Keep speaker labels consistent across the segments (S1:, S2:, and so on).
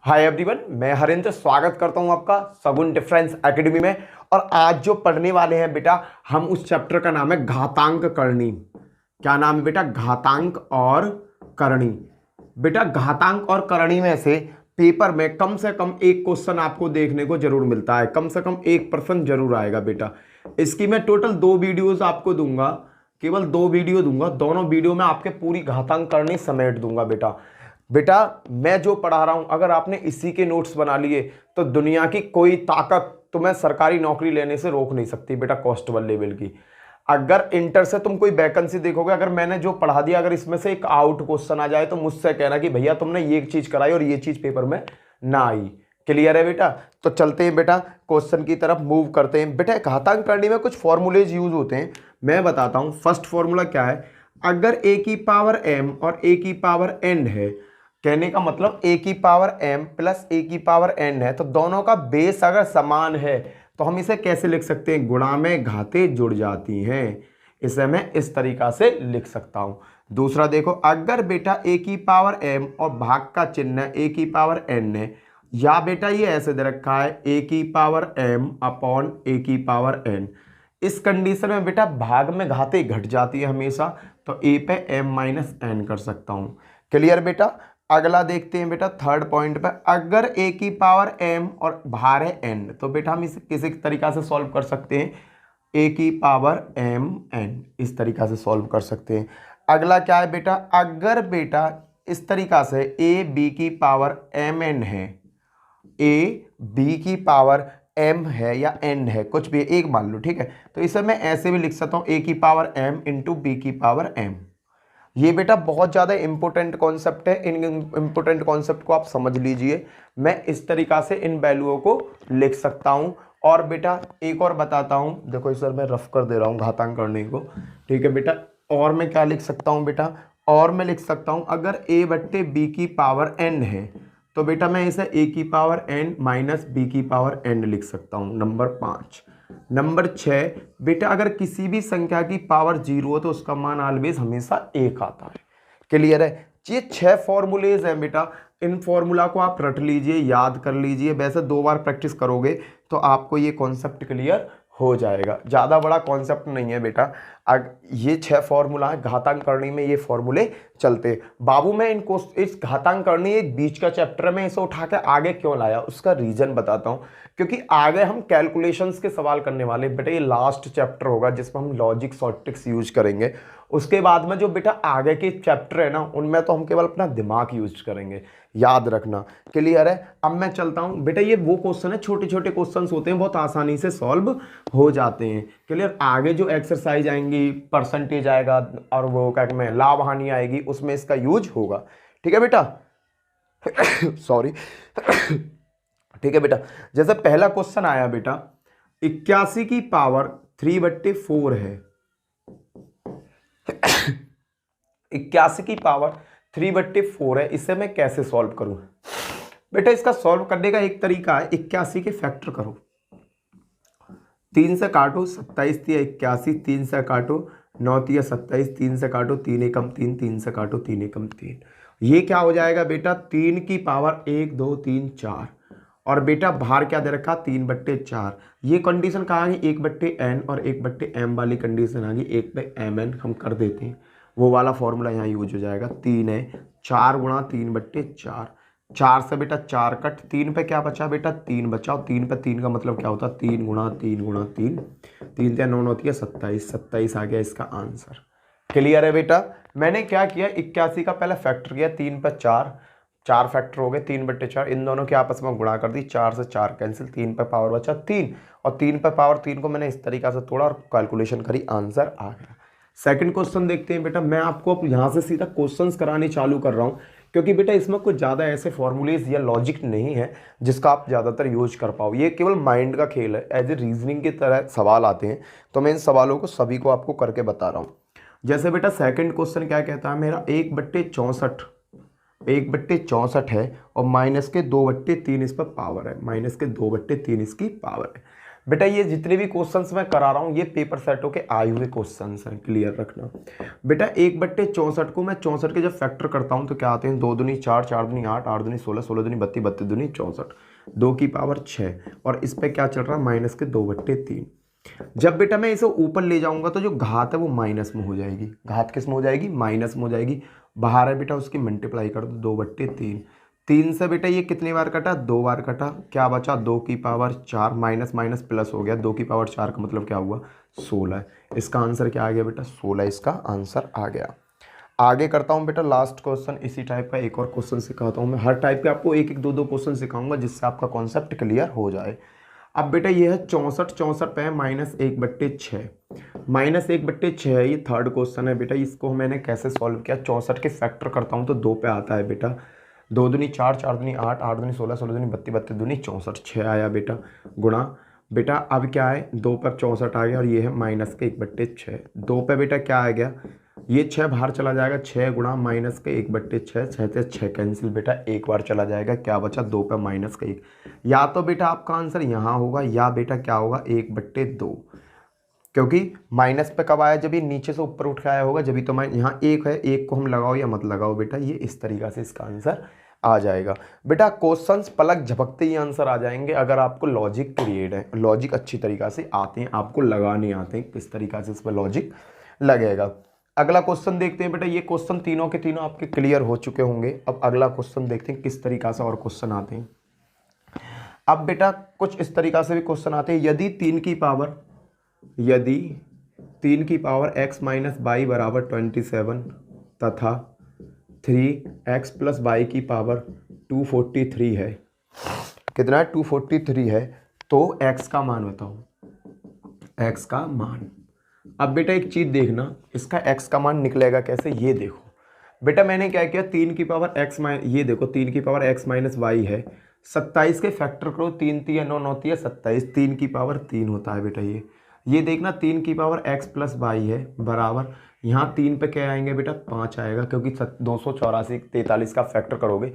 S1: Hi everyone, मैं हरेंद्र स्वागत करता हूं आपका सगुन डिफरेंस एकेडमी में। और आज जो पढ़ने वाले हैं बेटा, हम उस चैप्टर का नाम है घातांक करणी। क्या नाम है बेटा? घातांक और करणी। बेटा घातांक और करणी में से पेपर में कम से कम एक क्वेश्चन आपको देखने को जरूर मिलता है, कम से कम 1% जरूर आएगा बेटा। इसकी मैं टोटल 2 वीडियोस आपको दूंगा, केवल 2 वीडियो दूंगा। दोनों वीडियो में आपके पूरी घातांक करणी समेट दूंगा बेटा। बेटा मैं जो पढ़ा रहा हूं, अगर आपने इसी के नोट्स बना लिए तो दुनिया की कोई ताकत तुम्हें सरकारी नौकरी लेने से रोक नहीं सकती बेटा। कॉन्स्टेबल लेवल की अगर इंटर से तुम कोई वैकेंसी देखोगे, अगर मैंने जो पढ़ा दिया अगर इसमें से एक आउट क्वेश्चन आ जाए तो मुझसे कहना कि भैया तुमने ये चीज कराई और ये चीज पेपर में ना आई। क्लियर है बेटा? तो चलते हैं बेटा, क्वेश्चन की तरफ मूव करते हैं। बेटा घातांक करने में कुछ फॉर्मूलेज यूज होते हैं, मैं बताता हूं। फर्स्ट फॉर्मूला क्या है? अगर ए की पावर m और ए की पावर n है, कहने का मतलब a की पावर m प्लस a की पावर n है, तो दोनों का बेस अगर समान है तो हम इसे कैसे लिख सकते हैं? गुणा में घातें जुड़ जाती हैं। इसे मैं इस तरीका से लिख सकता हूं। दूसरा देखो, अगर बेटा a की पावर m और भाग का चिन्ह a की पावर n है, या बेटा ये ऐसे दे रखा है a की पावर m अपॉन a की पावर n, इस कंडीशन में बेटा भाग में घातें घट जाती है हमेशा, तो a पे m माइनस n कर सकता हूं। क्लियर बेटा? अगला देखते हैं बेटा, थर्ड पॉइंट पे, अगर a की पावर m और भार है n, तो बेटा हम इसे किसी तरीका से सॉल्व कर सकते हैं, a की पावर m n, इस तरीका से सॉल्व कर सकते हैं। अगला क्या है बेटा? अगर बेटा इस तरीका से a b की पावर m n है, a b की पावर m है या n है, कुछ भी एक मान लो, ठीक है, तो इसे मैं ऐसे भी लिख सकता हूं, a की पावर m इंटू बी की पावर m। ये बेटा बहुत ज़्यादा इंपॉर्टेंट कॉन्सेप्ट है, इन इंपॉर्टेंट कॉन्सेप्ट को आप समझ लीजिए। मैं इस तरीका से इन वैल्यूओं को लिख सकता हूं। और बेटा एक और बताता हूं, देखो इस सर मैं रफ कर दे रहा हूं घातांक करने को, ठीक है बेटा। और मैं क्या लिख सकता हूं बेटा? और मैं लिख सकता हूं अगर a बट्टे बी की पावर n है, तो बेटा मैं इसे a की पावर n माइनस बी की पावर n लिख सकता हूं। नंबर 5। नंबर 6 बेटा, अगर किसी भी संख्या की पावर 0 हो तो उसका मान ऑलवेज हमेशा 1 आता है। क्लियर है? ये 6 फॉर्मूलेज हैं बेटा, इन फॉर्मूला को आप रट लीजिए, याद कर लीजिए। वैसे 2 बार प्रैक्टिस करोगे तो आपको ये कॉन्सेप्ट क्लियर हो जाएगा। ज़्यादा बड़ा कॉन्सेप्ट नहीं है बेटा। ये 6 फॉर्मूला है घातांक करनी में, ये फॉर्मूले चलते। बाबू मैं इनको इस घातांक करनी एक बीच का चैप्टर में इसे उठा के आगे क्यों लाया, उसका रीजन बताता हूँ। क्योंकि आगे हम कैलकुलेशंस के सवाल करने वाले बेटा, ये लास्ट चैप्टर होगा जिसमें हम लॉजिक शॉर्ट ट्रिक्स यूज करेंगे। उसके बाद में जो बेटा आगे के चैप्टर है ना, उनमें तो हम केवल अपना दिमाग यूज करेंगे, याद रखना। क्लियर है? अब मैं चलता हूं बेटा, ये वो क्वेश्चन है, छोटे छोटे क्वेश्चंस होते हैं, बहुत आसानी से सॉल्व हो जाते हैं। क्लियर? आगे जो एक्सरसाइज आएंगी, परसेंटेज आएगा और वो क्या कहते हैं लाभ हानि आएगी, उसमें इसका यूज होगा। ठीक है बेटा? सॉरी। ठीक है बेटा, जैसे पहला क्वेश्चन आया बेटा, 81 की पावर 3/4 है। 81 की पावर 3/4 है, इसे मैं कैसे सॉल्व करूं? बेटा इसका सॉल्व करने का एक तरीका है, 81 के फैक्टर करो, 3 से काटो, 27 तिया 81, 3 से काटो, 9 तिया 27, 3 से काटो, 3 एकम 3, 3 से काटो, 3 एकम 3। ये क्या हो जाएगा बेटा? 3 की पावर 1 2 3 4, और बेटा भार क्या दे रखा? 3/4। ये कंडीशन कहाँ आ गई? 1/n और 1/m वाली कंडीशन आ गई, 1/mn हम कर देते हैं, वो वाला फॉर्मूला यहाँ यूज हो जाएगा। 3 है, 4 गुणा 3/4, 4 से बेटा 4 कट, 3 पे क्या बचा बेटा? 3 बचा, और 3 पे 3 का मतलब क्या होता है? 3 गुणा 3 गुणा 3, 3 या 9 होती है 27, 27 आ गया इसका आंसर। क्लियर है बेटा? मैंने क्या किया, 81 का पहले फैक्टर किया, 3 पे 4, 4 फैक्टर हो गए, 3/4, इन दोनों के आपस में गुणा कर दी, 4 से 4 कैंसिल, 3 पे पावर बचा 3, और 3 पे पावर 3 को मैंने इस तरीका से तोड़ा और कैलकुलेशन करी, आंसर आ गया। सेकंड क्वेश्चन देखते हैं बेटा। मैं आपको अब यहाँ से सीधा क्वेश्चंस कराने चालू कर रहा हूँ, क्योंकि बेटा इसमें कुछ ज़्यादा ऐसे फॉर्मूलेज या लॉजिक नहीं है जिसका आप ज़्यादातर यूज कर पाओ। ये केवल माइंड का खेल है, एज ए रीजनिंग की तरह सवाल आते हैं, तो मैं इन सवालों को सभी को आपको करके बता रहा हूँ। जैसे बेटा सेकंड क्वेश्चन क्या कहता है मेरा, 1/64 है और माइनस के 2/3 इस पर पावर है, माइनस के 2/3 इसकी पावर है। बेटा ये जितने भी क्वेश्चंस मैं करा रहा हूँ ये पेपर सेटों के आए हुए क्वेश्चंस हैं, क्लियर रखना। बेटा 1/64 को मैं 64 के जब फैक्टर करता हूँ तो क्या आते हैं, 2 दूनी 4, 4 दूनी 8, 8 दूनी 16, 16 दूनी 32, 32 दूनी 64, 2 की पावर 6, और इस पे क्या चल रहा है, माइनस के 2/3। जब बेटा मैं इसे ऊपर ले जाऊंगा तो जो घात है वो माइनस में हो जाएगी, घात किस में हो जाएगी, माइनस में हो जाएगी। बाहर है बेटा उसकी मल्टीप्लाई कर दो, 2/3। 3 से बेटा ये कितनी बार कटा, 2 बार कटा, क्या बचा, 2 की पावर 4, माइनस माइनस प्लस हो गया, 2 की पावर 4 का मतलब क्या हुआ, 16। इसका आंसर क्या आ गया बेटा, 16 इसका आंसर आ गया। आगे करता हूँ बेटा लास्ट क्वेश्चन, इसी टाइप का एक और क्वेश्चन सिखाता हूँ मैं। हर टाइप के आपको एक एक दो दो क्वेश्चन सिखाऊंगा जिससे आपका कॉन्सेप्ट क्लियर हो जाए। अब बेटा ये है 64, 64 पे है -1/6, -1/6 है, ये थर्ड क्वेश्चन है बेटा। इसको मैंने कैसे सॉल्व किया, 64 के फैक्टर करता हूँ तो 2 पे आता है बेटा, 2 दूनी 4, 4 दूनी 8, 8 दूनी 16, 16 दूनी 32, 32 दूनी 64, 6 आया बेटा, गुणा बेटा अब क्या है, 2 पर 64 आ गया, और ये है -1/6। 2 पे बेटा क्या आ गया, ये 6 बाहर चला जाएगा, 6 गुणा -1/6, 6 से 6 कैंसिल बेटा, एक बार चला जाएगा, क्या बचा, 2 पे -1। या तो बेटा आपका आंसर यहाँ होगा या बेटा क्या होगा, 1/2, क्योंकि माइनस पे कब आया, जब ये नीचे से ऊपर उठ के आया होगा, जब तो मैं यहाँ एक है, एक को हम लगाओ या मत लगाओ बेटा, ये इस तरीका से इसका आंसर आ जाएगा। बेटा क्वेश्चंस पलक झपकते ही आंसर आ जाएंगे अगर आपको लॉजिक पीरियड है, लॉजिक अच्छी तरीका से आते हैं, आपको लगाने आते हैं किस तरीका से इस पर लॉजिक लगेगा। अगला क्वेश्चन देखते हैं बेटा, ये क्वेश्चन तीनों के तीनों आपके क्लियर हो चुके होंगे। अब अगला क्वेश्चन देखते हैं किस तरीका से और क्वेश्चन आते हैं। अब बेटा कुछ इस तरीका से भी क्वेश्चन आते हैं, यदि 3 की पावर x माइनस बाई बराबर 27 तथा 3x प्लस बाई की पावर 243 है, कितना है, 243 है, तो x का मान बताओ, x का मान। अब बेटा एक चीज देखना, इसका x का मान निकलेगा कैसे, ये देखो बेटा मैंने क्या किया, 3 की पावर x माइनस, ये देखो 3 की पावर x माइनस वाई है, 27 के फैक्टर करो, 3 3 9 9 3 27, 3 की पावर 3 होता है बेटा। ये देखना 3 की पावर x प्लस वाई है बराबर, यहाँ 3 पे क्या आएंगे बेटा, 5 आएगा, क्योंकि 284 43 का फैक्टर करोगे,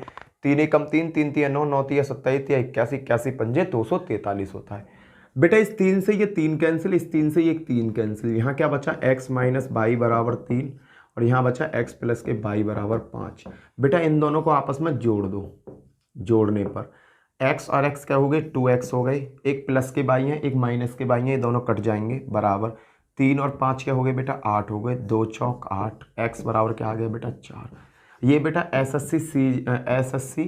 S1: 3 एकम 3, 3 3 9 9 3 27 3 81 81 पंजे 243 होता है बेटा। इस 3 से ये 3 कैंसिल, इस 3 से ये 3 कैंसिल, यहाँ क्या बचा, x माइनस बाई बराबर 3, और यहाँ बचा x प्लस के बाई बराबर 5। बेटा इन दोनों को आपस में जोड़ दो, जोड़ने पर x और x क्या हो गए, 2x हो गए, एक प्लस के बाई हैं एक माइनस के बाई हैं, ये दोनों कट जाएंगे, बराबर 3 और 5 क्या हो गए बेटा, 8 हो गए, 2 चौक 8, x बराबर क्या आ गया बेटा, 4। ये बेटा SSC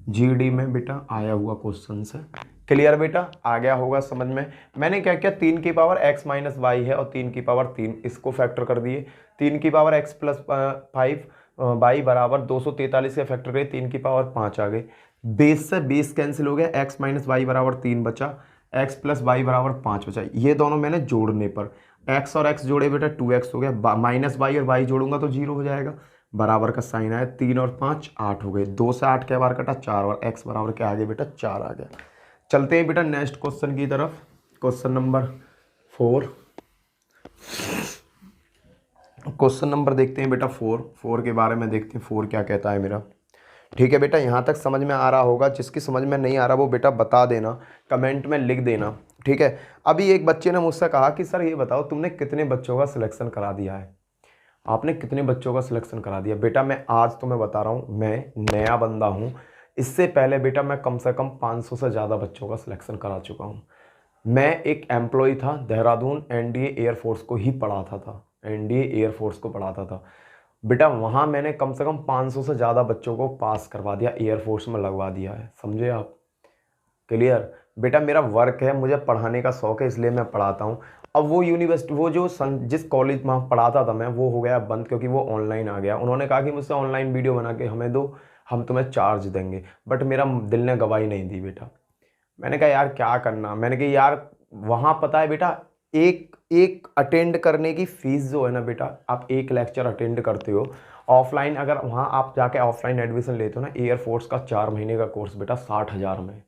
S1: GD में बेटा आया हुआ क्वेश्चन है, क्लियर बेटा, आ गया होगा समझ में। मैंने क्या किया, 3 की पावर x माइनस वाई है और 3 की पावर 3, इसको फैक्टर कर दिए, 3 की पावर x प्लस 5 बाई बराबर 243 के फैक्टर करे, 3 की पावर 5 आ गए, बेस से बेस कैंसिल हो गया, x माइनस वाई बराबर 3 बचा, x प्लस वाई बराबर 5 बचा। ये दोनों मैंने जोड़ने पर x और x जोड़े बेटा 2x हो गया, माइनस वाई और y जोड़ूंगा तो 0 हो जाएगा, बराबर का साइन आया, 3 और 5 8 हो गए, 2 से 8 के बार कटा 4, और x बराबर क्या आ गया बेटा, 4 आ गया। चलते हैं बेटा नेक्स्ट क्वेश्चन की तरफ, क्वेश्चन नंबर 4। क्वेश्चन नंबर देखते हैं बेटा 4 के बारे में देखते हैं, 4 क्या कहता है मेरा। ठीक है बेटा, यहाँ तक समझ में आ रहा होगा, जिसकी समझ में नहीं आ रहा वो बेटा बता देना, कमेंट में लिख देना, ठीक है। अभी एक बच्चे ने मुझसे कहा कि सर ये बताओ तुमने कितने बच्चों का सिलेक्शन करा दिया है, आपने कितने बच्चों का सिलेक्शन करा दिया। बेटा मैं आज तुम्हें बता रहा हूँ, मैं नया बंदा हूँ, इससे पहले बेटा मैं कम से कम 500 से ज़्यादा बच्चों का सिलेक्शन करा चुका हूँ। मैं एक एम्प्लॉय था देहरादून, NDA एयरफोर्स को ही पढ़ाता था, NDA एयरफोर्स को पढ़ाता था बेटा। वहाँ मैंने कम से कम 500 से ज़्यादा बच्चों को पास करवा दिया, एयरफोर्स में लगवा दिया है, समझे आप, क्लियर बेटा। मेरा वर्क है, मुझे पढ़ाने का शौक है, इसलिए मैं पढ़ाता हूँ। अब वो यूनिवर्सिटी, वो जो जिस कॉलेज में पढ़ाता था मैं, वो हो गया बंद क्योंकि वो ऑनलाइन आ गया। उन्होंने कहा कि मुझसे ऑनलाइन वीडियो बना के हमें दो, हम तुम्हें चार्ज देंगे, बट मेरा दिल ने गवाही नहीं दी बेटा। मैंने कहा यार क्या करना, मैंने कहा यार वहाँ पता है बेटा, एक अटेंड करने की फीस जो है ना बेटा, आप एक लेक्चर अटेंड करते हो ऑफलाइन, अगर वहाँ आप जाके ऑफलाइन एडमिशन लेते हो ना, एयरफोर्स का 4 महीने का कोर्स बेटा 60,000 में,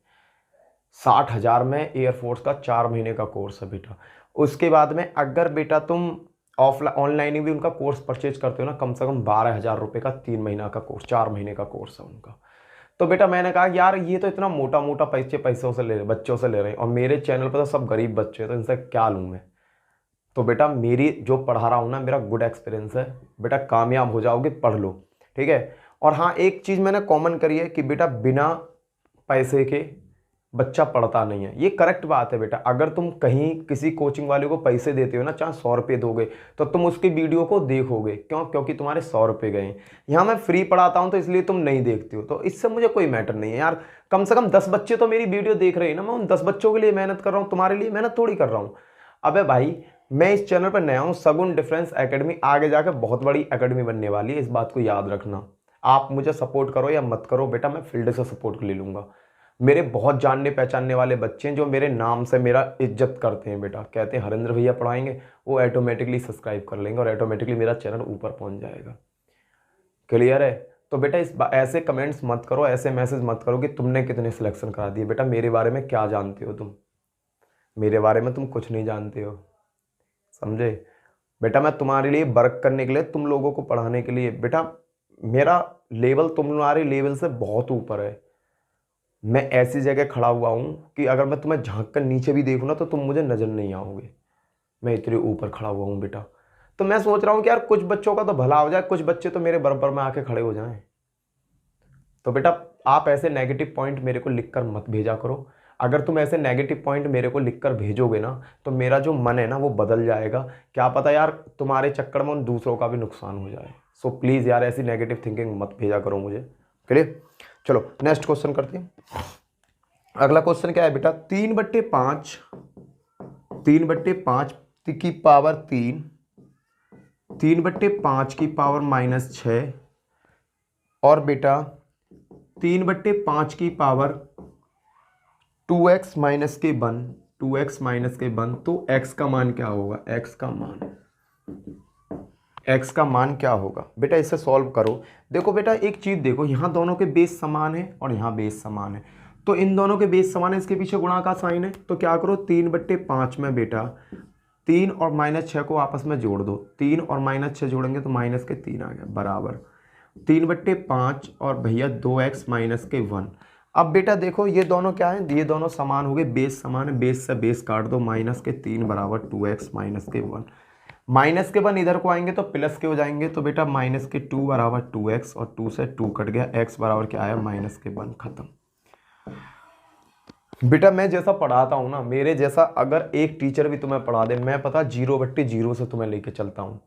S1: 60,000 में एयरफोर्स का 4 महीने का कोर्स है बेटा। उसके बाद में अगर बेटा तुम ऑनलाइन भी उनका कोर्स परचेज करते हो ना, कम से कम 12,000 रुपये का 3 महीना का कोर्स, 4 महीने का कोर्स है उनका। तो बेटा मैंने कहा यार ये तो इतना मोटा मोटा पैसों से ले रहे, बच्चों से ले रहे हैं, और मेरे चैनल पर तो सब गरीब बच्चे हैं, तो इनसे क्या लूँ मैं। तो बेटा मेरी जो पढ़ा रहा हूँ ना, मेरा गुड एक्सपीरियंस है बेटा, कामयाब हो जाओगे, पढ़ लो, ठीक है। और हाँ, एक चीज़ मैंने कॉमन करी है कि बेटा बिना पैसे के बच्चा पढ़ता नहीं है। ये करेक्ट बात है बेटा। अगर तुम कहीं किसी कोचिंग वाले को पैसे देते हो ना, चाहे 100 रुपये दोगे, तो तुम उसकी वीडियो को देखोगे। क्यों? क्योंकि तुम्हारे 100 रुपये गए। यहाँ मैं फ्री पढ़ाता हूँ तो इसलिए तुम नहीं देखते हो, तो इससे मुझे कोई मैटर नहीं है यार। कम से कम 10 बच्चे तो मेरी वीडियो देख रहे हैं ना, मैं उन 10 बच्चों के लिए मेहनत कर रहा हूँ, तुम्हारे लिए मेहनत थोड़ी कर रहा हूँ। अबे भाई, मैं इस चैनल पर नया हूँ, सगुन डिफरेंस एकेडमी आगे जाकर बहुत बड़ी एकेडमी बनने वाली है, इस बात को याद रखना। आप मुझे सपोर्ट करो या मत करो बेटा, मैं फील्ड से सपोर्ट ले लूँगा। मेरे बहुत जानने पहचानने वाले बच्चे हैं जो मेरे नाम से मेरा इज्जत करते हैं बेटा, कहते हैं हरेंद्र भैया पढ़ाएंगे, वो ऑटोमेटिकली सब्सक्राइब कर लेंगे और ऑटोमेटिकली मेरा चैनल ऊपर पहुंच जाएगा। क्लियर है? तो बेटा ऐसे कमेंट्स मत करो, ऐसे मैसेज मत करो कि तुमने कितने सिलेक्शन करा दिए। बेटा मेरे बारे में क्या जानते हो तुम? मेरे बारे में तुम कुछ नहीं जानते हो, समझे बेटा। मैं तुम्हारे लिए वर्क करने के लिए, तुम लोगों को पढ़ाने के लिए बेटा, मेरा लेवल तुम्हारे लेवल से बहुत ऊपर है। मैं ऐसी जगह खड़ा हुआ हूं कि अगर मैं तुम्हें झांक कर नीचे भी देखूँ ना तो तुम मुझे नजर नहीं आओगे। मैं इतने ऊपर खड़ा हुआ हूं बेटा। तो मैं सोच रहा हूं कि यार कुछ बच्चों का तो भला हो जाए, कुछ बच्चे तो मेरे बराबर में आके खड़े हो जाएं। तो बेटा आप ऐसे नेगेटिव पॉइंट मेरे को लिखकर मत भेजा करो। अगर तुम ऐसे नेगेटिव पॉइंट मेरे को लिखकर भेजोगे ना, तो मेरा जो मन है ना वो बदल जाएगा। क्या पता यार तुम्हारे चक्कर में उन दूसरों का भी नुकसान हो जाए। सो प्लीज़ यार ऐसी नेगेटिव थिंकिंग मत भेजा करो मुझे। क्लियर? चलो नेक्स्ट क्वेश्चन करते हैं। अगला क्वेश्चन क्या है बेटा? 3/5 की पावर 3, 3/5 की पावर -6 और बेटा 3/5 की पावर 2x माइनस के 1, 2x माइनस के 1। तो x का मान क्या होगा? x का मान क्या होगा बेटा? इसे सॉल्व करो। देखो बेटा एक चीज देखो, यहाँ दोनों के बेस समान है और यहाँ बेस समान है, तो इन दोनों के बेस समान है, इसके पीछे गुणा का साइन है। तो क्या करो, 3/5 में बेटा 3 और -6 को आपस में जोड़ दो। 3 और -6 जोड़ेंगे तो -3 आ गया, बराबर 3/5 और भैया 2x माइनस के 1। अब बेटा देखो ये दोनों क्या है? ये दोनों समान हो गए, बेस समान है, बेस से बेस काट दो, -3 बराबर 2x माइनस के 1। माइनस के 1 इधर को आएंगे तो प्लस के हो जाएंगे, तो बेटा -2 बराबर 2x और 2 से 2 कट गया, x बराबर क्या आया? -1। खत्म। बेटा मैं जैसा पढ़ाता हूँ ना, मेरे जैसा अगर एक टीचर भी तुम्हें पढ़ा दे, मैं पता 0/0 से तुम्हें लेके चलता हूँ।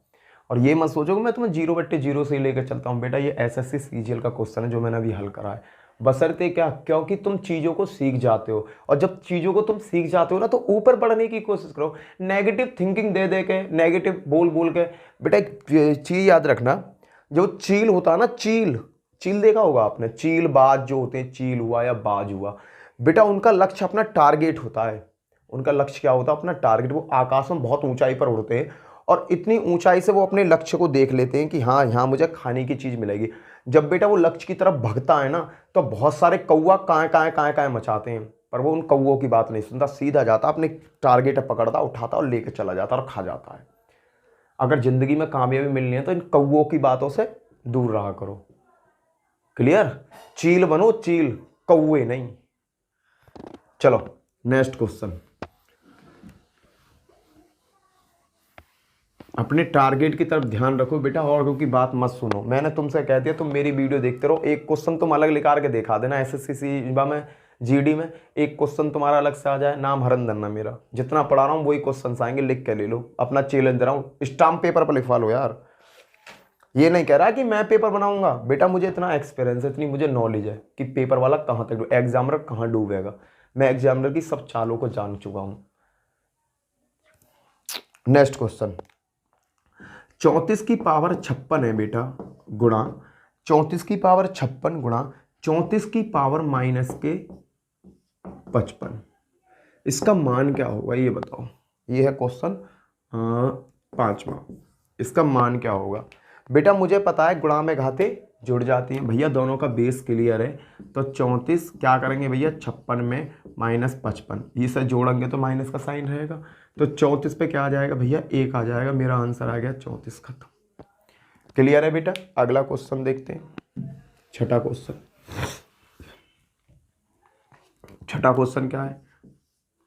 S1: और ये मत सोचो कि मैं तुम्हें 0/0 से ही लेकर चलता हूँ बेटा। ये SSC CGL का क्वेश्चन है जो मैंने अभी हल करा है। बशर्ते क्या? क्योंकि तुम चीज़ों को सीख जाते हो, और जब चीज़ों को तुम सीख जाते हो ना तो ऊपर बढ़ने की कोशिश करो। नेगेटिव थिंकिंग दे दे के, नेगेटिव बोल बोल के बेटा एक चीज़ याद रखना, जो चील होता है ना, चील, चील देखा होगा आपने, चील बाज जो होते हैं, चील हुआ या बाज हुआ बेटा, उनका लक्ष्य अपना टारगेट होता है। उनका लक्ष्य क्या होता है? अपना टारगेट। वो आकाश में बहुत ऊंचाई पर उड़ते हैं और इतनी ऊंचाई से वो अपने लक्ष्य को देख लेते हैं कि हाँ यहाँ मुझे खाने की चीज़ मिलेगी। जब बेटा वो लक्ष्य की तरफ भगता है ना, तो बहुत सारे कौवा काएं मचाते हैं, पर वो उन कौवों की बात नहीं सुनता, सीधा जाता अपने टारगेट पकड़ता, उठाता और लेके चला जाता और खा जाता है। अगर जिंदगी में कामयाबी मिलनी है तो इन कौवों की बातों से दूर रहा करो। क्लियर? चील बनो, चील, कौवे नहीं। चलो नेक्स्ट क्वेश्चन। अपने टारगेट की तरफ ध्यान रखो बेटा, और की बात मत सुनो। मैंने तुमसे कह दिया तुम मेरी वीडियो देखते रहो, एक क्वेश्चन तुम अलग निकाल के दिखा देना। SSC में GD में एक क्वेश्चन तुम्हारा अलग से आ जाए, नाम हरंदर ना मेरा, जितना पढ़ा रहा हूँ वही क्वेश्चन आएंगे, लिख के ले लो। अपना चैलेंज दे रहा हूँ, स्टाम्प पेपर पर लिखवा लो यार। ये नहीं कह रहा कि मैं पेपर बनाऊंगा बेटा, मुझे इतना एक्सपीरियंस है, इतनी मुझे नॉलेज है कि पेपर वाला कहाँ तक, एग्जामिनर कहाँ डूबेगा। मैं एग्जामिनर की सब चालों को जान चुका हूं। नेक्स्ट क्वेश्चन, 34 की पावर 56 है बेटा, गुणा 34 की पावर 56 गुणा 34 की पावर -55। इसका मान क्या होगा ये बताओ। ये है क्वेश्चन 5वां। इसका मान क्या होगा बेटा? मुझे पता है गुणा में घाते जुड़ जाती हैं भैया, दोनों का बेस क्लियर है। तो 34 क्या करेंगे भैया? 56 में -55, इसे जोड़ेंगे तो माइनस का साइन रहेगा, तो 34 पे क्या आ जाएगा भैया? 1 आ जाएगा। मेरा आंसर आ गया 34। खत्म। क्लियर है बेटा? अगला क्वेश्चन देखते हैं, छठा क्वेश्चन। छठा क्वेश्चन क्या है?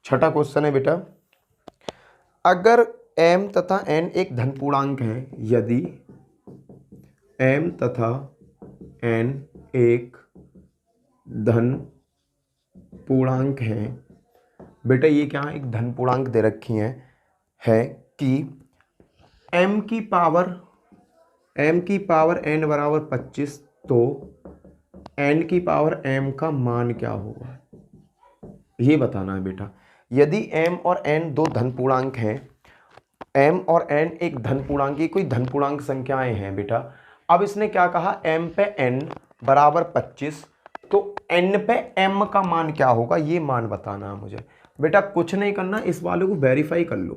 S1: छठा क्वेश्चन है बेटा, अगर m तथा n एक धन पूर्णांक है, यदि m तथा n एक धन पूर्णांक है, बेटा ये क्या है, एक धन पूर्णांक दे रखी है कि m की पावर n बराबर 25, तो n की पावर m का मान क्या होगा, ये बताना है बेटा। यदि m और n दो धन पूर्णांक हैं, m और n एक धन पूर्णांक की कोई धन पूर्णांक संख्याएं हैं बेटा। अब इसने क्या कहा, m पे n बराबर 25, तो n पे m का मान क्या होगा, ये मान बताना है मुझे। बेटा कुछ नहीं करना, इस वाले को वेरीफाई कर लो।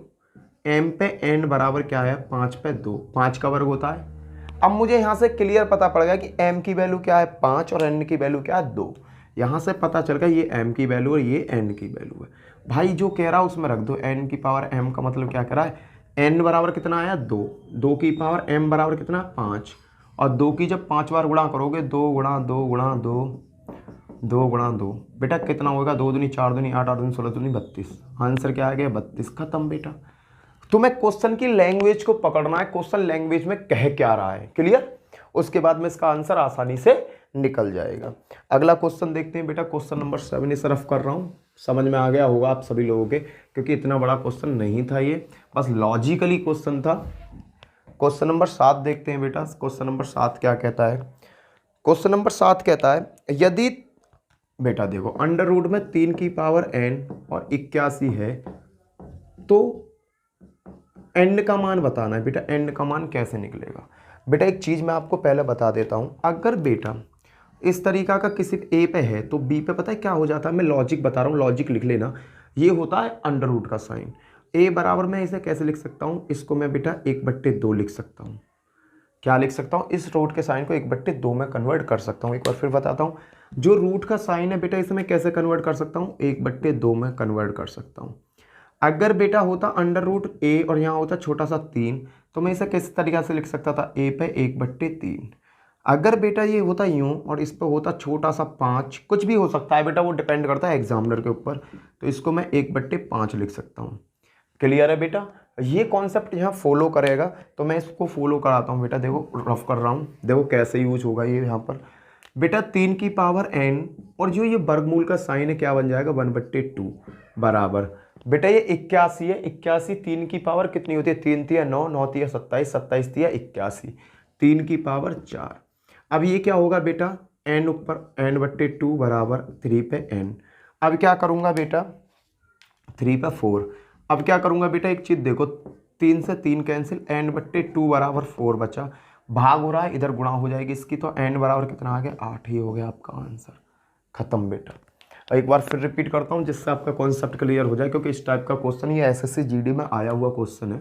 S1: m पे n बराबर क्या है, 5 पे 2, 5 का वर्ग होता है। अब मुझे यहाँ से क्लियर पता पड़ गया कि m की वैल्यू क्या है 5 और n की वैल्यू क्या है 2। यहाँ से पता चल गया ये m की वैल्यू और ये n की वैल्यू है। भाई जो कह रहा है उसमें रख दो, n की पावर m का मतलब क्या कह रहा है, n बराबर कितना आया 2, 2 की पावर m बराबर कितना 5, और 2 की जब 5 बार गुणा करोगे, 2 गुणा 2 गुणा 2, 2 गुणा 2, बेटा कितना होगा, 2 दूनी 4 दूनी 8, 8 दूनी 16 दूनी 32। आंसर क्या आ गया 32। खत्म बेटा। तुम्हें क्वेश्चन की लैंग्वेज को पकड़ना है, क्वेश्चन लैंग्वेज में कह क्या रहा है, क्लियर। उसके बाद में इसका आंसर आसानी से निकल जाएगा। अगला क्वेश्चन देखते हैं बेटा, क्वेश्चन नंबर 7 इस तरफ कर रहा हूँ। समझ में आ गया होगा आप सभी लोगों के, क्योंकि इतना बड़ा क्वेश्चन नहीं था ये, बस लॉजिकली क्वेश्चन था। क्वेश्चन नंबर 7 देखते हैं बेटा। क्वेश्चन नंबर 7 क्या कहता है? क्वेश्चन नंबर 7 कहता है, यदि बेटा देखो अंडर रूट में 3 की पावर n और 81 है, तो n का मान बताना है बेटा। n का मान कैसे निकलेगा? बेटा एक चीज मैं आपको पहले बता देता हूं, अगर बेटा इस तरीका का किसी a पे है तो b पे पता है क्या हो जाता है, मैं लॉजिक बता रहा हूं, लॉजिक लिख लेना। ये होता है अंडर रूट का साइन। a बराबर मैं इसे कैसे लिख सकता हूं, इसको मैं बेटा 1/2 लिख सकता हूं। क्या लिख सकता हूं, इस रूट के साइन को 1/2 में कन्वर्ट कर सकता हूं। एक बार फिर बताता हूं, जो रूट का साइन है बेटा इसे मैं कैसे कन्वर्ट कर सकता हूं, 1/2 में कन्वर्ट कर सकता हूं। अगर बेटा होता अंडर रूट a और यहाँ होता छोटा सा 3, तो मैं इसे किस तरीके से लिख सकता था, a पे 1/3। अगर बेटा ये होता यूं और इस पे होता छोटा सा 5, कुछ भी हो सकता है बेटा, वो डिपेंड करता है एग्जामिनर के ऊपर, तो इसको मैं 1/5 लिख सकता हूँ। क्लियर है बेटा? ये कॉन्सेप्ट यहाँ फॉलो करेगा, तो मैं इसको फॉलो कराता हूँ बेटा। देखो रफ कर रहा हूँ, देखो कैसे यूज होगा ये यहाँ पर। बेटा 3 की पावर n और जो ये वर्गमूल का साइन है क्या बन जाएगा, 1/2 बराबर बेटा ये 81 है। 81 3 की पावर कितनी होती है, 3 तिया 9, 9 तिया 27, 27 तिया 81, 3 की पावर 4। अब ये क्या होगा बेटा, n ऊपर n/2 बराबर 3 पे n। अब क्या करूँगा बेटा, 3 पे 4। अब क्या करूँगा बेटा, एक चीज़ देखो, 3 से 3 कैंसिल, n/2 बराबर 4 बचा, भाग हो रहा है इधर गुणा हो जाएगी इसकी, तो n बराबर कितना आ गया 8 ही हो गया आपका आंसर। खत्म बेटा। एक बार फिर रिपीट करता हूँ जिससे आपका कॉन्सेप्ट क्लियर हो जाए, क्योंकि इस टाइप का क्वेश्चन ये एसएससी जीडी में आया हुआ क्वेश्चन है।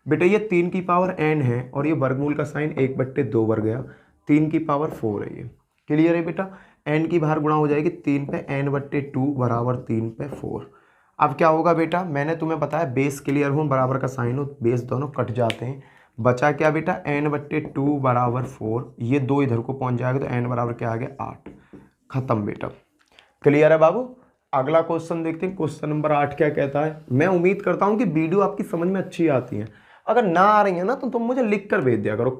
S1: बेटा ये 3 की पावर n है और ये वर्गमूल का साइन 1/2 बढ़ गया, 3 की पावर 4 है ये। क्लियर है बेटा? n की बाहर गुणा हो जाएगी 3 पे n/2 बराबर 3 पे 4। अब क्या होगा बेटा, मैंने तुम्हें बताया बेस क्लियर हो, बराबर का साइन हो, बेस दोनों कट जाते हैं। बचा क्या बेटा, n/2 बराबर 4, ये 2 इधर को पहुंच जाएगा, तो n बराबर क्या आ गया 8। खत्म बेटा। क्लियर है बाबू? अगला क्वेश्चन देखते हैं। क्वेश्चन नंबर 8 क्या कहता है? मैं उम्मीद करता हूं कि वीडियो आपकी समझ में अच्छी आती है। अगर ना आ रही है ना तो तुम मुझे लिख कर भेज दिया करो।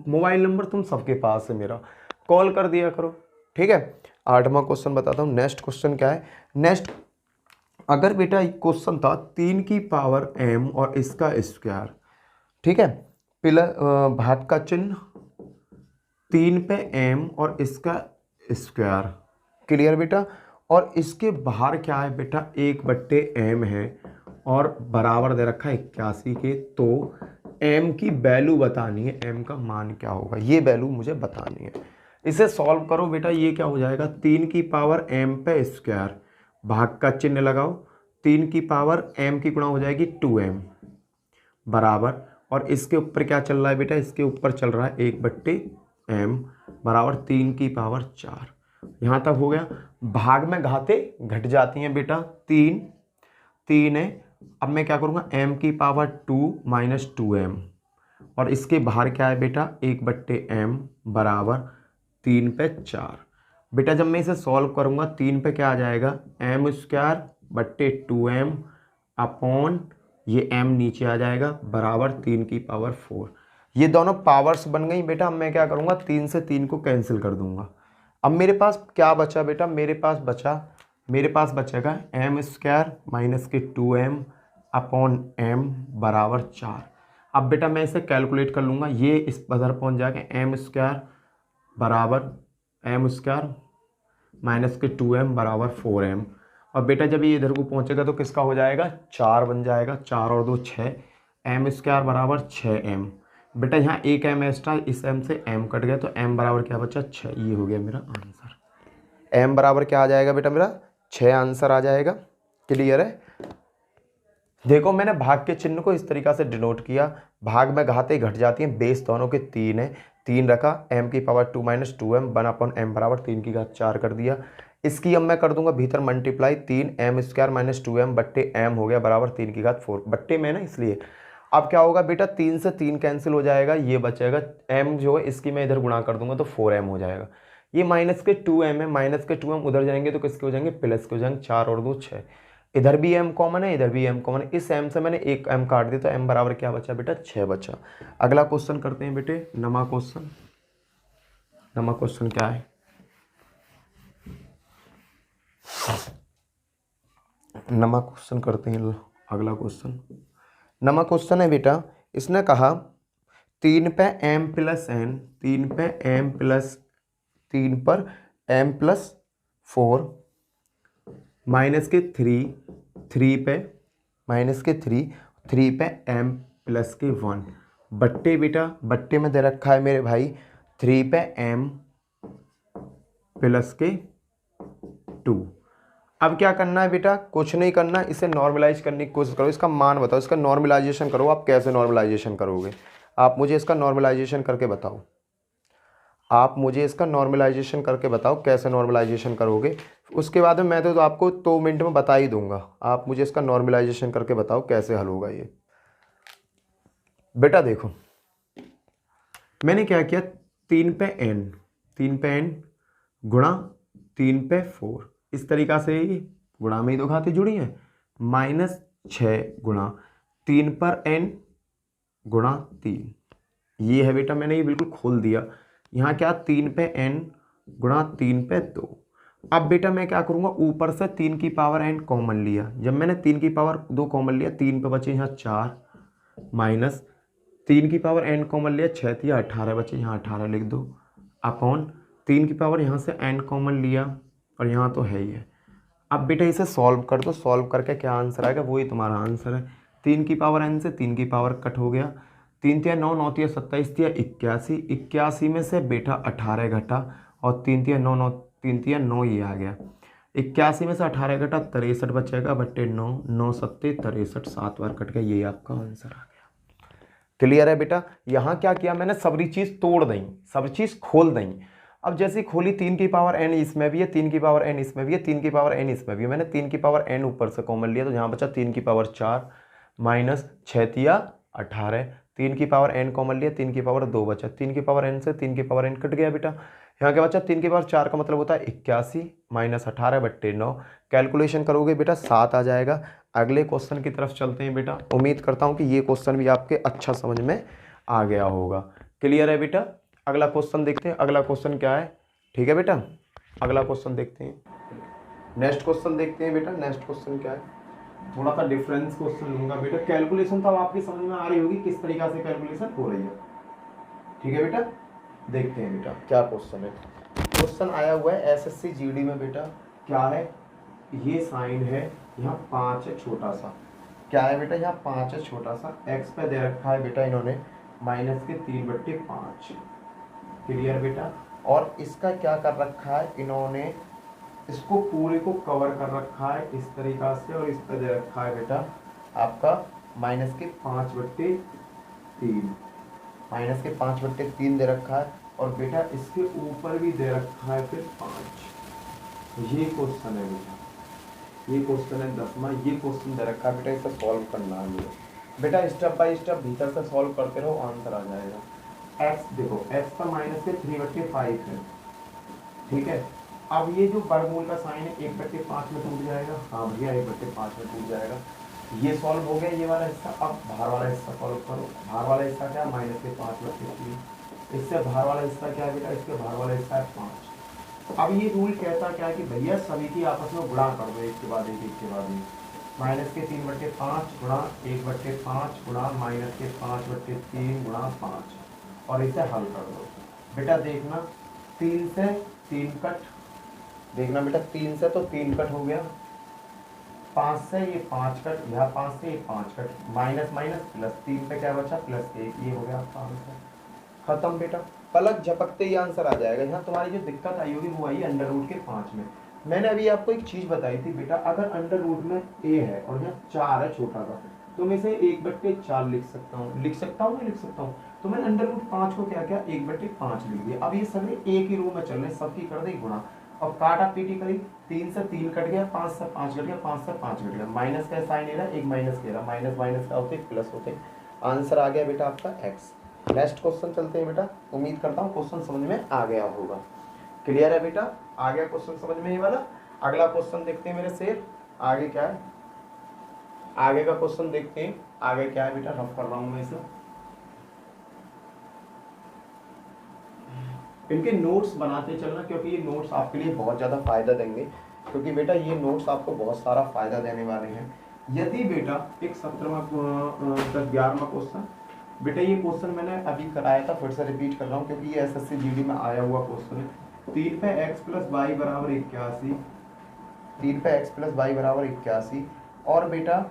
S1: मोबाइल नंबर तुम सबके पास है मेरा, कॉल कर दिया करो, ठीक है। 8वां क्वेश्चन बताता हूँ। नेक्स्ट क्वेश्चन क्या है? नेक्स्ट अगर बेटा क्वेश्चन था 3 की पावर m और इसका स्क्वायर, ठीक है, भाग का चिन्ह 3 पे m और इसका स्क्वायर। क्लियर बेटा? और इसके बाहर क्या है बेटा, 1/m है और बराबर दे रखा है 81 के, तो m की वैल्यू बतानी है, m का मान क्या होगा ये वैल्यू मुझे बतानी है। इसे सॉल्व करो बेटा, ये क्या हो जाएगा, 3 की पावर m पे स्क्वायर, भाग का चिन्ह लगाओ, 3 की पावर m की गुणा हो जाएगी 2m बराबर, और इसके ऊपर क्या चल रहा है बेटा, इसके ऊपर चल रहा है 1/m बराबर 3 की पावर 4। यहाँ तक हो गया। भाग में घाते घट जाती हैं बेटा, 3 है। अब मैं क्या करूँगा, m की पावर 2 माइनस 2m, और इसके बाहर क्या है बेटा, 1/m बराबर 3 पे 4। बेटा जब मैं इसे सॉल्व करूंगा 3 पे क्या आ जाएगा, एम स्क्वायर बट्टे 2m अपॉन ये m नीचे आ जाएगा बराबर 3 की पावर 4। ये दोनों पावर्स बन गई बेटा। अब मैं क्या करूंगा, 3 से 3 को कैंसिल कर दूंगा। अब मेरे पास क्या बचा बेटा, मेरे पास बचेगा एम स्क्वायर माइनस के 2m अपॉन m बराबर 4। अब बेटा मैं इसे कैलकुलेट कर लूँगा, ये इस इधर पहुँच जाएगा एम स्क्वायर बराबर एम स्क्वायर माइनस के 2m बराबर 4m। और बेटा जब ये इधर को पहुँचेगा तो किसका हो जाएगा, 4 बन जाएगा, 4 और 2 6, एम स्क्वायर बराबर 6m। बेटा यहाँ एक m एक्स्ट्रा, इस m से m कट गया तो m बराबर क्या बचा, 6। ये हो गया मेरा आंसर। m बराबर क्या आ जाएगा बेटा, मेरा 6 आंसर आ जाएगा। क्लियर है। देखो मैंने भाग के चिन्ह को इस तरीक़ा से डिनोट किया, भाग में घातें घट जाती हैं, बेस दोनों के 3 है, 3 रखा, m की power 2 minus 2m 1 upon m बराबर 3 की घात 4 कर दिया। इसकी अब मैं कर दूंगा भीतर multiply, 3 m square minus 2m बट्टे m हो गया बराबर 3 की घात 4, बट्टे में ना इसलिए। अब क्या होगा बेटा, 3 से 3 कैंसिल हो जाएगा, ये बचेगा m जो है इसकी मैं इधर गुणा कर दूंगा तो 4m हो जाएगा। ये माइनस के 2m है, माइनस के 2m उधर जाएंगे तो किसके हो जाएंगे, प्लस के हो जाएंगे, 4 और 2 6। इधर भी m कॉमन है, इधर भी m कॉमन है, इस m से मैंने एक m काट दिया तो m बराबर क्या बचा बेटा, 6 बचा। अगला क्वेश्चन करते हैं बेटे, नमा क्वेश्चन क्या है, नमा क्वेश्चन करते हैं। अगला क्वेश्चन नमा क्वेश्चन है बेटा, इसने कहा 3 पे m प्लस n, 3 पे m प्लस 3 पर m प्लस 4 माइनस के 3 पे माइनस के 3 पे m प्लस के 1 बट्टे बेटा, बट्टे में दे रखा है मेरे भाई 3 पे m प्लस के 2। अब क्या करना है बेटा, कुछ नहीं करना, इसे नॉर्मलाइज करने की कोशिश करो, इसका मान बताओ, इसका नॉर्मलाइजेशन करो। आप कैसे नॉर्मलाइजेशन करोगे, आप मुझे इसका नॉर्मलाइजेशन करके बताओ, कैसे नॉर्मलाइजेशन करोगे। उसके बाद में मैं तो आपको 2 मिनट में बता ही दूंगा, आप मुझे इसका नॉर्मलाइजेशन करके बताओ कैसे हल होगा ये। बेटा देखो मैंने क्या किया, 3 पे n गुणा 3 पे 4, इस तरीक़ा से ही गुणा में ही दो घातें जुड़ी हैं, माइनस 6 गुणा 3 पर n गुणा 3। ये है बेटा, मैंने ये बिल्कुल खोल दिया। यहाँ क्या, 3 पे n गुणा 3 पे 2। अब बेटा मैं क्या करूँगा, ऊपर से 3 की पावर n कॉमन लिया, जब मैंने 3 की पावर 2 कॉमन लिया, 3 पे बचे यहाँ 4 माइनस 3 की पावर n कॉमन लिया, 6 थी 18 बचे, यहाँ 18 लिख दो अपॉन 3 की पावर यहाँ से n कॉमन लिया और यहाँ तो है ही है। अब बेटा इसे सॉल्व कर दो, सॉल्व करके क्या आंसर आएगा, वही तुम्हारा आंसर है। 3 की पावर n से 3 की पावर कट हो गया, 3 तिया 9, 9 तिया 27 तिया 81, 81 में से बेटा 18 घटा और 3 तिया 9, 9 3 तिया 9 ये आ गया, 81 में से 18 घटा 63 बचेगा बट्टे 9, 9 सत्ते 63, 7 बार कट गया, ये आपका आंसर आ गया। क्लियर है बेटा। यहाँ क्या किया मैंने, सबरी चीज़ तोड़ दी, सब चीज़ खोल दी। अब जैसे खोली 3 की पावर n इसमें भी है, 3 की पावर n इसमें भी है, 3 की पावर n इसमें भी है, मैंने 3 की पावर n ऊपर से कॉमन लिया तो यहाँ बचा 3 की पावर 4 माइनस 6 तिया 18, 3 की पावर n कॉमन लिया, 3 की पावर 2 बचा, 3 की पावर n से 3 की पावर n कट गया बेटा, यहाँ क्या बचा, 3 की पावर 4 का मतलब होता है 81 माइनस 18 बट्टे 9। कैलकुलेशन करोगे बेटा 7 आ जाएगा। अगले क्वेश्चन की तरफ चलते हैं बेटा। उम्मीद करता हूँ कि ये क्वेश्चन भी आपके अच्छा समझ में आ गया होगा। क्लियर है बेटा। अगला क्वेश्चन देखते हैं, अगला क्वेश्चन क्या है। ठीक है बेटा, अगला क्वेश्चन देखते हैं, नेक्स्ट क्वेश्चन देखते हैं बेटा। नेक्स्ट क्वेश्चन क्या है, थोड़ा सा डिफरेंस क्वेश्चन लूंगा बेटा। कैलकुलेशन तो आपकी समझ में आ रही होगी किस तरीका से कैलकुलेशन हो रही है। ठीक है बेटा, देखते हैं बेटा क्या क्वेश्चन है। क्वेश्चन आया हुआ है एसएससी जीडी में बेटा। क्या है, ये साइन है, यहाँ 5 है छोटा सा। क्या है बेटा, यहाँ 5 है छोटा सा, एक्स पे दे रखा है बेटा इन्होंने माइनस के 3/5। क्लियर बेटा। और इसका क्या कर रखा है इन्होंने, इसको पूरे को कवर कर रखा है इस तरीका से, और इस पर दे रखा है बेटा आपका माइनस के 5/3, माइनस के 5/3 दे रखा है, और बेटा इसके ऊपर भी दे रखा है फिर 5। ये क्वेश्चन है बेटा, ये क्वेश्चन है 10वां। ये क्वेश्चन दे रखा है बेटा, इसे सॉल्व करना है मुझे बेटा। स्टेप बाय स्टेप भीतर से सॉल्व करते रहो, आंसर आ जाएगा। एक्स देखो, एक्स का माइनस के 3/5 है, ठीक है। अब ये जो वर्गमूल का साइन है 1/5 में टूट जाएगा। हाँ भैया 1/5 में टूट जाएगा। ये सॉल्व हो गया ये वाला हिस्सा। अब बाहर वाला हिस्सा सॉल्व करो। बाहर वाला हिस्सा क्या है -5/3। इससे बाहर वाला हिस्सा क्या है बेटा, इसके बाहर वाला हिस्सा है 5। अब ये रूल कहता क्या है कि भैया सभी की आपस में गुणा कर दो, एक के बाद एक, एक के बाद एक। -3/5 गुणा 1/5 गुणा -5/3 गुणा 5 और इसे हल कर दो। बेटा देखना 3 से 3 कट, देखना बेटा 3 से तो 3 कट हो गया, 5 से ये 5 कट, यहाँ 5 से ये 5 कट, माइनस माइनस प्लस, 3 पे क्या बचा +1, ये हो गया आपका आंसर। खत्म बेटा, पलक झपकते ही आंसर आ जाएगा। यहाँ तुम्हारी जो दिक्कत आई होगी वो आई √5 में। मैंने अभी आपको एक चीज बताई थी बेटा, अगर √ में a है और यहाँ 4 है छोटा का, तो मैं इसे 1/4 लिख सकता हूँ, लिख सकता हूँ, नहीं लिख सकता हूँ। तो मैंने √5 को क्या किया, 1/5 लिख दिया। अब ये सभी एक ही रो में चल रहे, सबकी कर दी गुणा और काटा पीटी करी, 3 से 3 कट गया, 5 से 5 कट गया, 5 से 5 कट गया, माइनस का साइन ले रहा, एक माइनस ले रहा, माइनस माइनस का होते प्लस होते, आंसर आ गया बेटा आपका x। नेक्स्ट क्वेश्चन चलते हैं बेटा, उम्मीद करता हूँ क्वेश्चन समझ में आ गया होगा। क्लियर है बेटा, आ गया क्वेश्चन समझ में ये वाला। अगला क्वेश्चन देखते हैं मेरे शेर, आगे क्या है, आगे का क्वेश्चन देखते हैं आगे क्या है बेटा, रफ कर रहा हूं मैं इसे। इनके नोट्स बनाते चलना, क्योंकि ये नोट्स आपके लिए बहुत ज़्यादा फायदा देंगे, क्योंकि बेटा ये नोट्स आपको बहुत सारा फायदा देने वाले हैं। यदि बेटा एक 11वां क्वेश्चन, बेटा ये क्वेश्चन मैंने अभी कराया था, फिर से रिपीट कर रहा हूँ क्योंकि ये SSC GD में आया हुआ क्वेश्चन है। 3 पे x + y = 81, 3 पे x + y = 81 और बेटा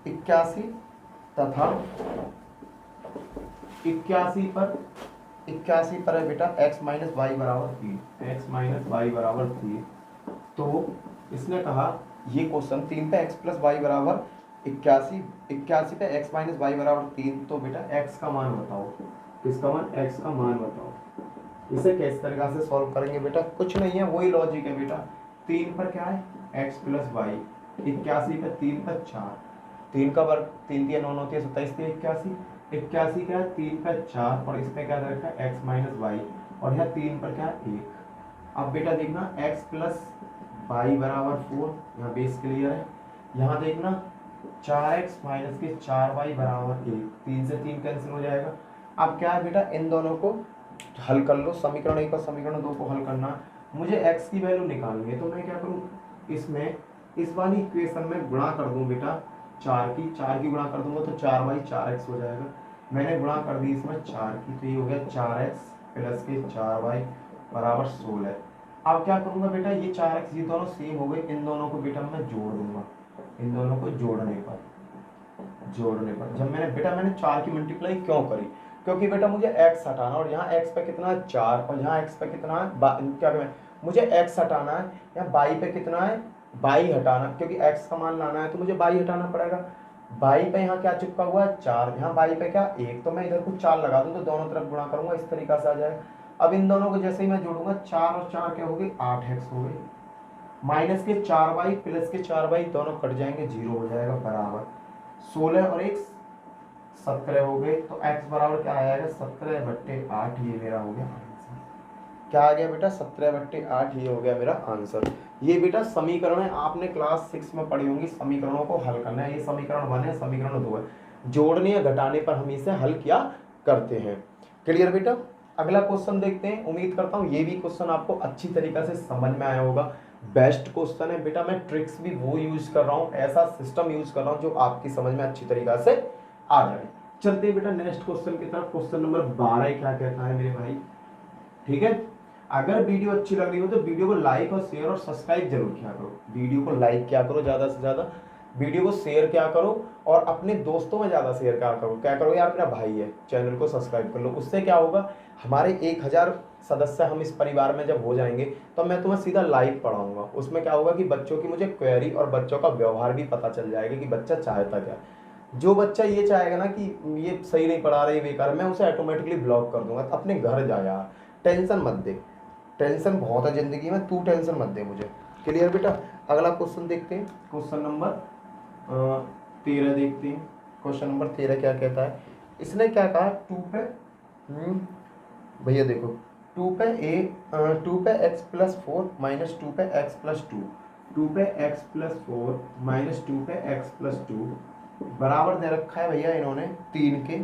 S1: 81 तथा 81 पर है बेटा x - y = 3, x - y = 3। तो इसने कहा ये क्वेश्चन 3 पे x + y = 81, 81 पे x - y = 3, तो बेटा x का मान बताओ, किसका मान, x का मान बताओ। इसे किस तरीका से सॉल्व करेंगे बेटा, कुछ नहीं है, वही लॉजिक है बेटा। 3 पर क्या है x + y, 81 पे 3 पर 4, 3 का वर्ग 3 × 9 होती है 27, 81, 81 क्या है 3 पे 4 और इसमें क्या रखा है x - y और यहाँ 3 पर क्या है 1। अब बेटा देखना x + y = 4, यहाँ बेस क्लियर है। यहाँ देखना 4x - 4y = 1, 3 से 3 कैंसिल हो जाएगा। अब क्या है बेटा, इन दोनों को हल कर लो, समीकरण 1 और समीकरण 2 को हल करना। मुझे x की वैल्यू निकालनी है, तो मैं क्या करूँ, इसमें इस वाली इक्वेशन में गुणा कर दूं बेटा 4 की गुणा कर दूंगा तो 4y 4x हो जाएगा। मैंने गुणा कर दी इसमें 4 की, तो ये हो गया 4x + 4y = 16। अब क्या करूंगा बेटा, ये 4x ये दोनों सेम हो गए, इन दोनों को बेटा मैं जोड़ दूंगा, इन दोनों को जोड़ने पर जब मैंने 4 की मल्टीप्लाई क्यों करी, क्योंकि बेटा मुझे x हटाना, और यहाँ x पे कितना है 4 और यहाँ x पे कितना है क्या करें, मुझे x हटाना है, यहाँ y पे कितना है y हटाना, क्योंकि x का मान लाना है तो मुझे y हटाना पड़ेगा। y पे यहाँ क्या चिपका हुआ है 4, यहाँ y पे क्या 1, तो मैं इधर को 4 लगा दूं तो दोनों तरफ गुणा करूंगा, इस तरीका से आ जाएगा। अब इन दोनों को जैसे ही मैं जोड़ूंगा 4 और 4 क्या हो गई 8x हो गई, माइनस के 4y प्लस के 4y दोनों कट जाएंगे, 0 हो जाएगा, बराबर 16 और 1 17 हो गए। तो x बराबर क्या आएगा 17/8, ये मेरा हो गया आंसर। क्या आ गया बेटा 17/8, ये हो गया मेरा आंसर। ये बेटा समीकरण है, आपने क्लास 6 में पढ़ी होंगी, समीकरणों को हल करना है। ये समीकरण 1 है, समीकरण 2 है, जोड़ने या घटाने पर हम इसे हल किया करते हैं। क्लियर बेटा, अगला क्वेश्चन देखते हैं। उम्मीद करता हूँ ये भी क्वेश्चन आपको अच्छी तरीके से समझ में आया होगा। बेस्ट क्वेश्चन है बेटा, मैं ट्रिक्स भी वो यूज कर रहा हूँ, ऐसा सिस्टम यूज कर रहा हूँ जो आपकी समझ में अच्छी तरीके से आ जाए। चलते हैं बेटा नेक्स्ट क्वेश्चन की तरफ। क्वेश्चन नंबर 12 क्या कहता है मेरे भाई, ठीक है। अगर वीडियो अच्छी लग रही हो तो वीडियो को लाइक और शेयर और सब्सक्राइब जरूर किया करो। वीडियो को लाइक क्या करो ज़्यादा से ज़्यादा, वीडियो को शेयर क्या करो और अपने दोस्तों में ज़्यादा शेयर क्या करो यार मेरा भाई है, चैनल को सब्सक्राइब कर लो। उससे क्या होगा, हमारे 1000 सदस्य हम इस परिवार में जब हो जाएंगे तो मैं तुम्हें सीधा लाइव पढ़ाऊंगा। उसमें क्या होगा कि बच्चों की मुझे क्वेरी और बच्चों का व्यवहार भी पता चल जाएगा कि बच्चा चाहता क्या। जो बच्चा ये चाहेगा ना कि ये सही नहीं पढ़ा रहे बेकार, मैं उसे ऑटोमेटिकली ब्लॉक कर दूंगा। तो अपने घर जा यार, टेंशन मत दे, टेंशन बहुत है जिंदगी में, तू टेंशन मत दे मुझे। क्लियर बेटा, अगला क्वेश्चन देखते हैं। क्वेश्चन नंबर 13 देखते हैं। क्वेश्चन नंबर 13 क्या कहता है, इसने क्या कहा 2 पे भैया देखो टू पे x plus four minus two पे एक्स प्लस टू, टू पे x plus four minus two पे एक्स प्लस टू बराबर दे रखा है भैया इन्होंने 3 के,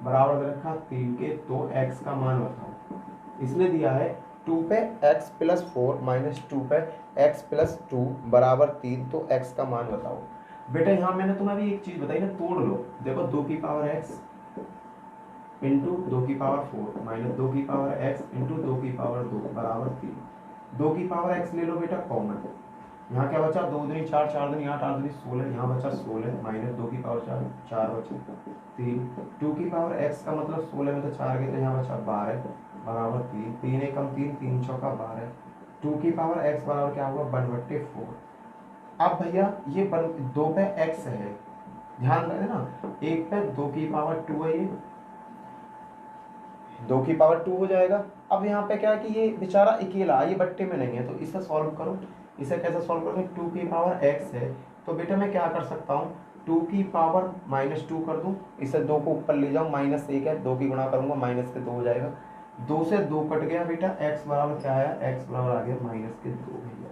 S1: बराबर दे रखा 3 के, तो एक्स का मान बताओ। इसने दिया है 2 पे x plus four minus two पे एक्स प्लस टू बराबर 3, तो एक्स का मान बताओ। बेटा यहाँ मैंने तुम्हें अभी एक चीज बताई ना, तोड़ लो। देखो 2 की पावर एक्स इंटू 2 की पावर 4 माइनस 2 की पावर एक्स इंटू 2 की पावर 2 बराबर 3। 2 की पावर एक्स ले लो बेटा कॉमन, यहाँ क्या बचा 2 दूनी 4, 4 दूनी 8, 8 दूनी 16, यहाँ बचा 16 माइनस 2 की पावर 4, 4 बचा 3। 2 की पावर एक्स का मतलब 16 में तो 4 गए तो यहाँ बचा 12 बराबर 3, 3 एकम 3, 3 चौका 12। 2 की पावर एक्स बराबर क्या होगा 1/4। अब भैया ये 2 पे एक्स है, ध्यान रहे ना, एक पे 2 की पावर 2 है, ये 2 की पावर 2 हो जाएगा। अब यहाँ पे क्या है कि ये बेचारा अकेला, ये बट्टे में नहीं है, तो इसे सॉल्व करो। इसे कैसे सॉल्व करोगे, 2 की पावर x है तो बेटा मैं क्या कर सकता हूँ, 2 की पावर -2 कर दूँ, इसे 2 को ऊपर ले जाऊँ, -1 है, 2 की गुणा करूंगा माइनस के 2 हो जाएगा, 2 से 2 कट गया बेटा, x बराबर क्या आया, x बराबर आ गया -2 भैया।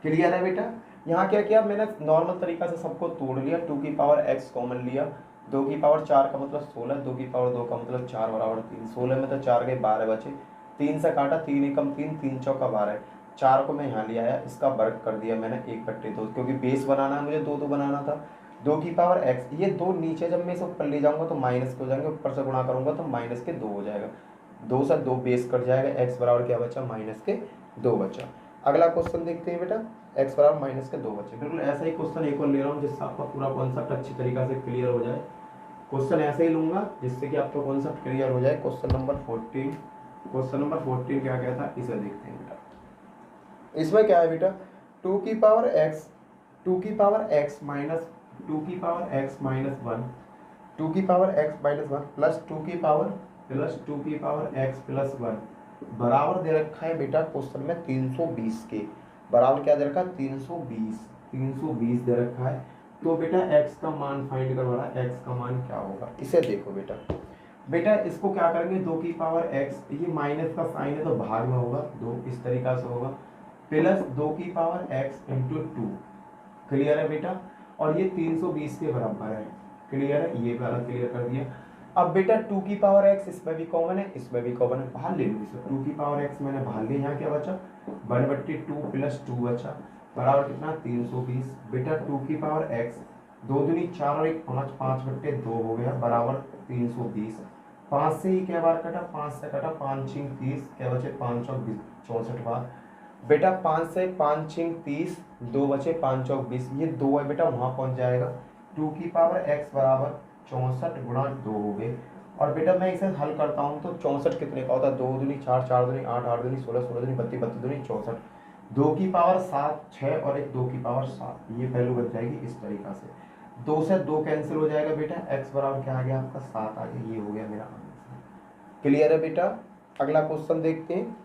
S1: क्लियर है बेटा। यहाँ क्या किया मैंने, नॉर्मल तरीका से सबको तोड़ लिया, 2 की पावर x कॉमन लिया, 2 की पावर 4 का मतलब 16, 2 की पावर 2 का मतलब 4 बराबर 3, 16 में तो 4 गए 12 बचे, 3 से काटा, 3 एकम 3, 3 चौका 12, 4 को मैं यहाँ ले आया, इसका वर्ग कर दिया मैंने 1/2, क्योंकि बेस बनाना है मुझे, 2 बनाना था। 2 की पावर x, ये 2 नीचे जब मैं इसे ऊपर ले जाऊंगा तो माइनस के हो जाएंगे, ऊपर से गुणा करूंगा तो माइनस के 2 हो जाएगा, 2 से 2 बेस कट जाएगा, x बराबर क्या बचा -2 बचा। अगला क्वेश्चन देखते हैं बेटा, x बराबर -2 बचे। बिल्कुल ऐसा ही क्वेश्चन एक और ले रहा हूँ जिससे आपका पूरा कॉन्सेप्ट अच्छी तरीके से क्लियर हो जाए। क्वेश्चन ऐसे ही लूंगा जिससे कि आपका कॉन्सेप्ट क्लियर हो जाए। क्वेश्चन नंबर 14, क्वेश्चन नंबर 14 क्या कहता है, इसे देखते हैं बेटा। इसमें क्या है बेटा, 2 की पावर x, 2 की पावर x माइनस 2 की पावर x माइनस 1, 2 की पावर x माइनस 1 प्लस 2 की पावर x प्लस 1 बराबर दे रखा है बेटा क्वेश्चन में 320 के, बराबर क्या दे रखा है 320 दे रखा है। तो बेटा x का मान फाइंड करवाना, x का मान क्या होगा, इसे देखो बेटा। बेटा इसको क्या करेंगे, 2 की पावर x, ये माइनस का साइन है तो भाग में होगा, 2 इस तरीका से होगा, प्लस 2 की पावर x इंटू 2। क्लियर है बेटा, और ये 320 के बराबर है। क्लियर है, ये वाला क्लियर कर दिया। अब बेटा 2 की पावर x इसमें भी कॉमन है, इसमें भी कॉमन है, बाहर ले लो इसे, 2 की पावर x मैंने बाहर लिया, यहाँ क्या बचा 1/2 प्लस 2 बचा, बराबर कितना 320। बेटा 2 की पावर x, 2 दूनी 4 और 1 5, 5/2 हो गया, बराबर 320। 5 से ही क्या बार कटा, 5 से कटा, 5 6 30, क्या बचे 5 चौक 64 बार। बेटा 5 से 5 6 30, 2 बचे 5 चौक 20, ये 2 है बेटा वहां पहुंच जाएगा। 2 की पावर x बराबर 64 गुणा 2 हो गए। और बेटा मैं इसे हल करता हूँ तो 64 कितने का होता है, 2 दूनी 4, 4 दूनी 8, 8 दूनी 16, 16 दूनी 32, 32 दूनी 64, 2 की पावर 7, 6 और एक 2 की पावर 7, ये वैल्यू बन जाएगी इस तरीका से। 2 से 2 कैंसिल हो जाएगा बेटा, x बराबर क्या आ गया आपका 7 आ गया, ये हो गया मेरा आंसर। क्लियर है बेटा। अगला क्वेश्चन देखते हैं,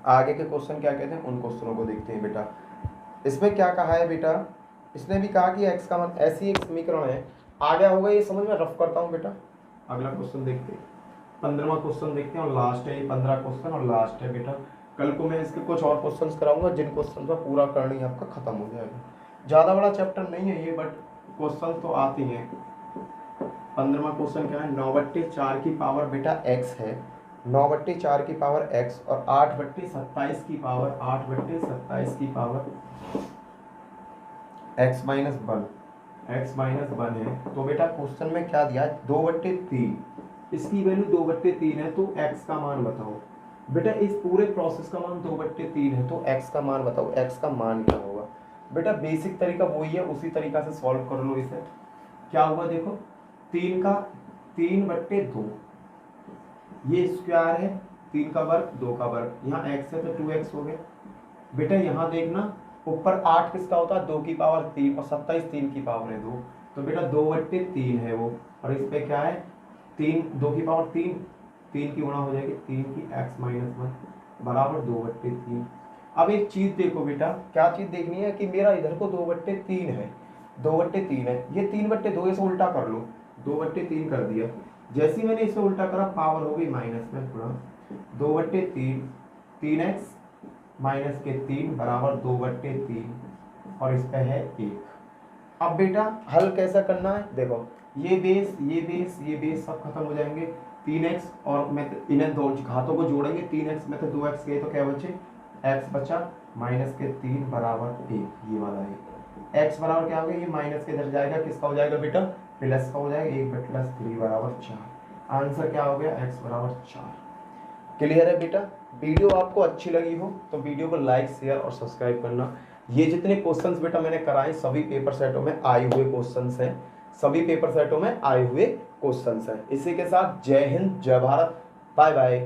S1: आगे के क्वेश्चन क्या कहते हैं उन क्वेश्चनों को देखते हैं बेटा। इसमें क्या कहा है बेटा, इसने भी कहा कि x का मान, ऐसी एक समीकरण है, आ गया होगा ये समझ में, रफ करता हूँ बेटा। अगला क्वेश्चन देखते हैं, 15वां क्वेश्चन देखते हैं और लास्ट है, ये 15 क्वेश्चन और लास्ट है बेटा। कल को मैं इसके कुछ और क्वेश्चंस कराऊंगा जिन क्वेश्चन का पूरा करनी आपका खत्म हो जाएगा। ज़्यादा बड़ा चैप्टर नहीं है ये, बट क्वेश्चन तो आती हैं। 15वां क्वेश्चन क्या है, 9/4 की पावर बेटा x है, 9/4 की पावर x और 8/27 की पावर, 8/27 की पावर x माइनस 1 है। तो बेटा क्वेश्चन में क्या दिया है, 2/3, इसकी वैल्यू 2/3 है, तो x का मान बताओ। बेटा इस पूरे प्रोसेस का मान 2/3 है, तो x का मान बताओ, x का मान क्या होगा। बेटा बेसिक तरीका वही है, उसी तरीका से सॉल्व कर लो इसे। क्या हुआ देखो, 3/2, ये स्क्वायर है, 3 का वर्ग 2 का वर्ग, यहाँ x है तो 2x हो गया। बेटा यहाँ देखना, ऊपर 8 किसका होता है, 2 की पावर 3 और 27 3 की पावर है 2, तो बेटा 2/3 है वो, और इस पे क्या है 3, 2 की पावर 3, 3 की गुणा हो जाएगी 3 की x माइनस 1 बराबर 2/3। अब एक चीज देखो बेटा, क्या चीज देखनी है कि मेरा इधर को 2/3 है, 2/3 है, ये 3/2 इसे उल्टा कर लो, 2/3 कर दिया। जैसे ही मैंने इसे उल्टा करा पावर हो गई माइनस में गुणा, 2/3 3x माइनस के 3 बराबर 2/3 और इस पे है 1। अब बेटा हल कैसा करना है, देखो ये बेस ये बेस ये बेस सब खत्म हो जाएंगे, 3x और मैं इन्हें दो घातों को जोड़ेंगे, 3x में तो 2x गए तो क्या बचे, x बचा माइनस के 3 बराबर 1, ये वाला है x बराबर क्या हो गया, ये माइनस के इधर जाएगा, किसका हो जाएगा बेटा, प्लस का हो जाएगा, 1/3 बराबर 4। आंसर क्या हो गया, x बराबर 4। क्लियर है बेटा। वीडियो आपको अच्छी लगी हो तो वीडियो को लाइक शेयर और सब्सक्राइब करना। ये जितने क्वेश्चंस बेटा मैंने कराए सभी पेपर सेटों में आए हुए क्वेश्चंस हैं, सभी पेपर सेटों में आए हुए क्वेश्चंस हैं। इसी के साथ जय हिंद, जय भारत, बाय बाय।